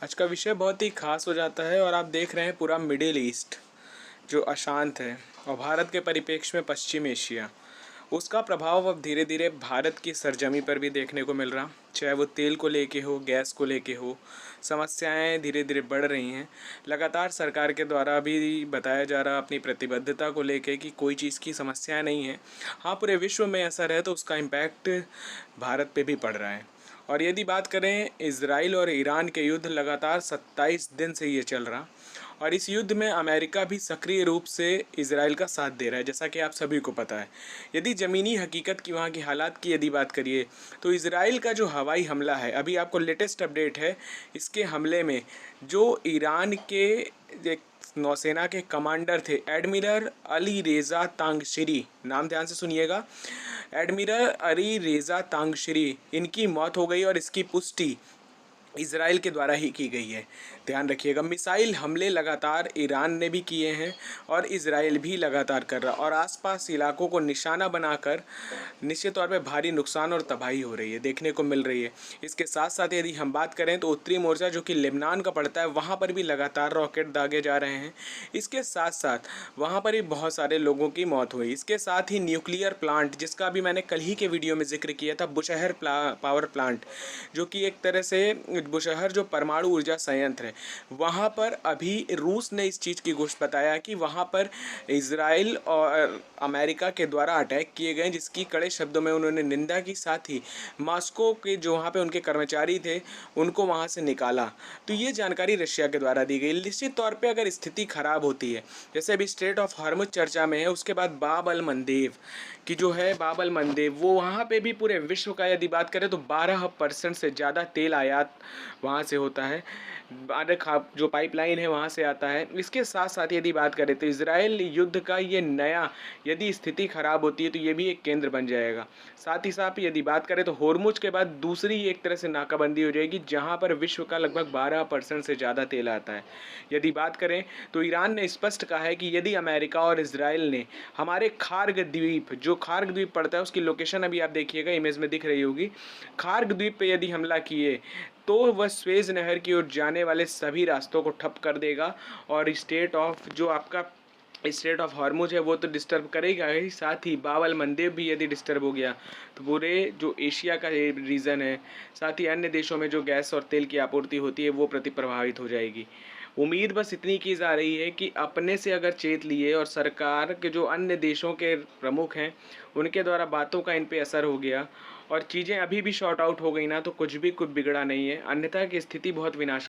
आज का विषय बहुत ही खास हो जाता है और आप देख रहे हैं पूरा मिडिल ईस्ट जो अशांत है और भारत के परिप्रेक्ष्य में पश्चिम एशिया, उसका प्रभाव अब धीरे धीरे भारत की सरजमी पर भी देखने को मिल रहा। चाहे वो तेल को लेके हो, गैस को लेके हो, समस्याएं धीरे धीरे बढ़ रही हैं। लगातार सरकार के द्वारा भी बताया जा रहा अपनी प्रतिबद्धता को लेके कि कोई चीज़ की समस्या नहीं है। हाँ, पूरे विश्व में ऐसा रहे तो उसका इम्पैक्ट भारत पे भी पड़ रहा है। और यदि बात करें इजराइल और ईरान के युद्ध, लगातार 27 दिन से ये चल रहा और इस युद्ध में अमेरिका भी सक्रिय रूप से इजराइल का साथ दे रहा है, जैसा कि आप सभी को पता है। यदि ज़मीनी हकीकत की, वहाँ की हालात की यदि बात करिए तो इजराइल का जो हवाई हमला है, अभी आपको लेटेस्ट अपडेट है इसके हमले में, जो ईरान के एक नौसेना के कमांडर थे एडमिरल अली रेज़ा तांगशिरी, नाम ध्यान से सुनिएगा, एडमिरल अली रेज़ा तांगशिरी, इनकी मौत हो गई और इसकी पुष्टि इजराइल के द्वारा ही की गई है। ध्यान रखिएगा, मिसाइल हमले लगातार ईरान ने भी किए हैं और इजराइल भी लगातार कर रहा और आसपास इलाकों को निशाना बनाकर निश्चित तौर पे भारी नुकसान और तबाही हो रही है, देखने को मिल रही है। इसके साथ साथ यदि हम बात करें तो उत्तरी मोर्चा जो कि लेबनान का पड़ता है, वहाँ पर भी लगातार रॉकेट दागे जा रहे हैं। इसके साथ साथ वहाँ पर भी बहुत सारे लोगों की मौत हुई। इसके साथ ही न्यूक्लियर प्लांट, जिसका भी मैंने कल ही के वीडियो में जिक्र किया था, बुशहर पावर प्लांट, जो कि एक तरह से बुशहर जो परमाणु ऊर्जा संयंत्र है, वहाँ पर अभी रूस ने इस चीज़ की घोषणा बताया कि वहाँ पर इजराइल और अमेरिका के द्वारा अटैक किए गए, जिसकी कड़े शब्दों में उन्होंने निंदा की। साथ ही मॉस्को के जो वहाँ पे उनके कर्मचारी थे उनको वहाँ से निकाला। तो ये जानकारी रशिया के द्वारा दी गई। निश्चित तौर पे अगर स्थिति खराब होती है, जैसे अभी स्ट्रेट ऑफ हॉर्मुज चर्चा में है, उसके बाद बाब अल मंदेब की जो है, बाब अल मंदेब, वो वहाँ पे भी पूरे विश्व का यदि बात करें तो 12% से ज़्यादा तेल आयात वहाँ से होता है। जो पाइपलाइन है वहाँ से आता है। इसके साथ साथ यदि बात करें तो इजराइल युद्ध का ये नया, यदि स्थिति खराब होती है तो ये भी एक केंद्र बन जाएगा। साथ ही साथ यदि बात करें तो होर्मुज के बाद दूसरी एक तरह से नाकाबंदी हो जाएगी, जहाँ पर विश्व का लगभग 12% से ज़्यादा तेल आता है। यदि बात करें तो ईरान ने स्पष्ट कहा है कि यदि अमेरिका और इजराइल ने हमारे खार्ग द्वीप, जो खार्ग द्वीप पड़ता है उसकी लोकेशन अभी आप देखिएगा, इमेज में दिख रही होगी, खार्ग द्वीप पे यदि हमला किए तो वह स्वेज नहर की ओर जाने वाले सभी रास्तों को ठप कर देगा और स्टेट ऑफ हॉर्मुज है वो तो डिस्टर्ब करेगा ही, साथ ही बाब अल मंदेब भी यदि डिस्टर्ब हो गया तो पूरे जो एशिया का रीजन है, साथ ही अन्य देशों में जो गैस और तेल की आपूर्ति होती है वो प्रभावित हो जाएगी। उम्मीद बस इतनी की जा रही है कि अपने से अगर चेत लिए और सरकार के जो अन्य देशों के प्रमुख हैं उनके द्वारा बातों का इन पे असर हो गया और चीज़ें अभी भी शॉर्ट आउट हो गई ना, तो कुछ भी कुछ बिगड़ा नहीं है, अन्यथा की स्थिति बहुत विनाश